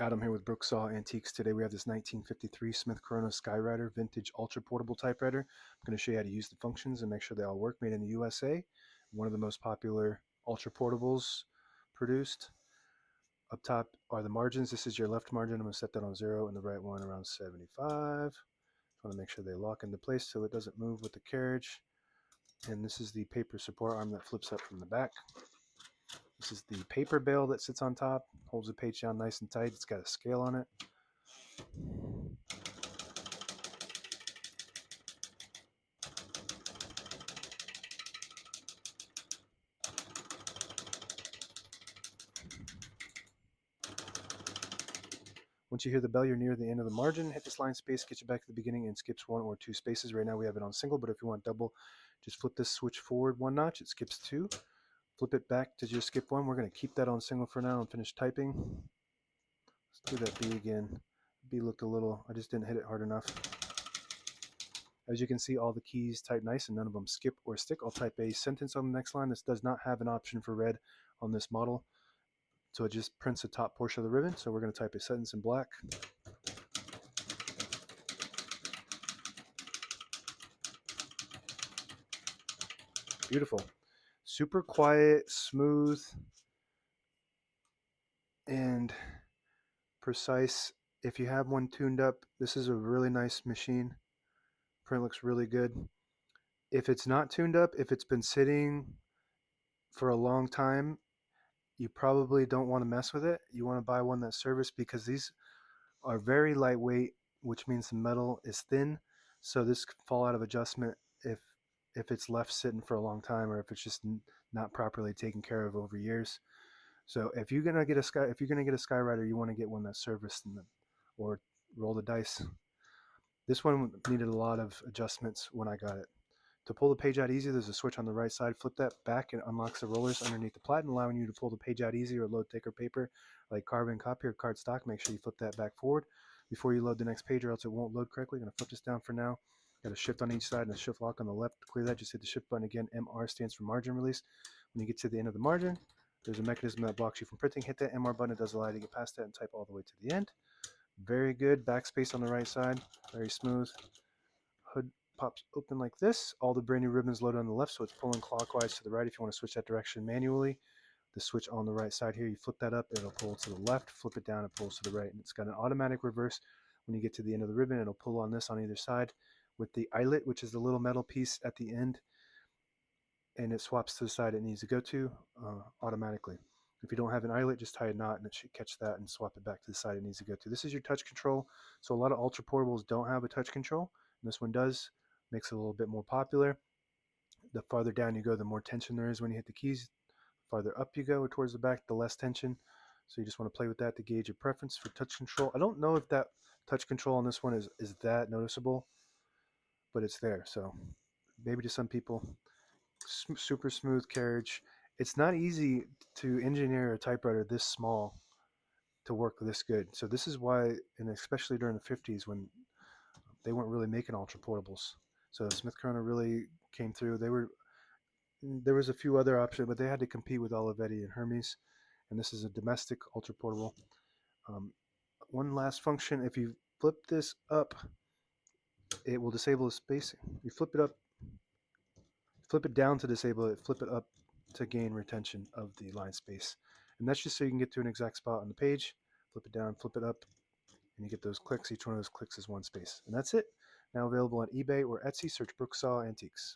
Adam here with Brooksaw Antiques. Today we have this 1953 Smith-Corona Skyriter vintage ultra portable typewriter. I'm going to show you how to use the functions and make sure they all work. Made in the USA. One of the most popular ultra portables produced. Up top are the margins. This is your left margin. I'm going to set that on 0 and the right one around 75. Just want to make sure they lock into place so it doesn't move with the carriage. And this is the paper support arm that flips up from the back. This is the paper bail that sits on top, holds the page down nice and tight. It's got a scale on it. Once you hear the bell, you're near the end of the margin. Hit this line space, get you back to the beginning, and skips 1 or 2 spaces. Right now we have it on single, but if you want double, just flip this switch forward 1 notch. It skips 2. Flip it back to just skip 1. We're going to keep that on single for now and finish typing. Let's do that B again. B looked a little, I just didn't hit it hard enough. As you can see, all the keys type nice and none of them skip or stick. I'll type a sentence on the next line. This does not have an option for red on this model, so it just prints the top portion of the ribbon. So we're going to type a sentence in black. Beautiful. Super quiet, smooth, and precise. If you have one tuned up, this is a really nice machine. Print looks really good. If it's not tuned up, if it's been sitting for a long time, you probably don't want to mess with it. You want to buy one that's serviced because these are very lightweight, which means the metal is thin. So this could fall out of adjustment if it's left sitting for a long time or if it's just not properly taken care of over years. So if you're gonna get a Skyriter, you want to get one that's serviced or roll the dice. This one needed a lot of adjustments when I got it. To pull the page out easy, there's a switch on the right side. Flip that back and it unlocks the rollers underneath the platen, allowing you to pull the page out easy or load thicker paper like carbon copy or cardstock. Make sure you flip that back forward before you load the next page or else it won't load correctly. I'm going to flip this down for now. Got a shift on each side and a shift lock on the left. To clear that, just hit the shift button again. MR stands for margin release. When you get to the end of the margin, there's a mechanism that blocks you from printing. Hit that MR button. It does allow you to get past that and type all the way to the end. Very good. Backspace on the right side. Very smooth. Hood pops open like this. All the brand new ribbons loaded on the left, so it's pulling clockwise to the right. If you want to switch that direction manually, the switch on the right side here, you flip that up, it'll pull to the left. Flip it down, it pulls to the right. And it's got an automatic reverse. When you get to the end of the ribbon, it'll pull on this on either side with the eyelet, which is the little metal piece at the end, and it swaps to the side it needs to go to automatically. If you don't have an eyelet, just tie a knot and it should catch that and swap it back to the side it needs to go to. This is your touch control. So a lot of ultra portables don't have a touch control, and this one does. Makes it a little bit more popular. The farther down you go, the more tension there is when you hit the keys. The farther up you go towards the back, the less tension. So you just want to play with that to gauge your preference for touch control. I don't know if that touch control on this one is that noticeable, but it's there. So maybe to some people, super smooth carriage. It's not easy to engineer a typewriter this small to work this good. So this is why, and especially during the 50s when they weren't really making ultra portables. So Smith-Corona really came through. There was a few other options, but they had to compete with Olivetti and Hermes. And this is a domestic ultra portable. One last function: if you flip this up, it will disable the spacing. You flip it up, flip it down to disable it, flip it up to gain retention of the line space. And that's just so you can get to an exact spot on the page. Flip it down, flip it up, and you get those clicks. Each one of those clicks is 1 space. And that's it. Now available on eBay or Etsy. Search Brooksaw Antiques.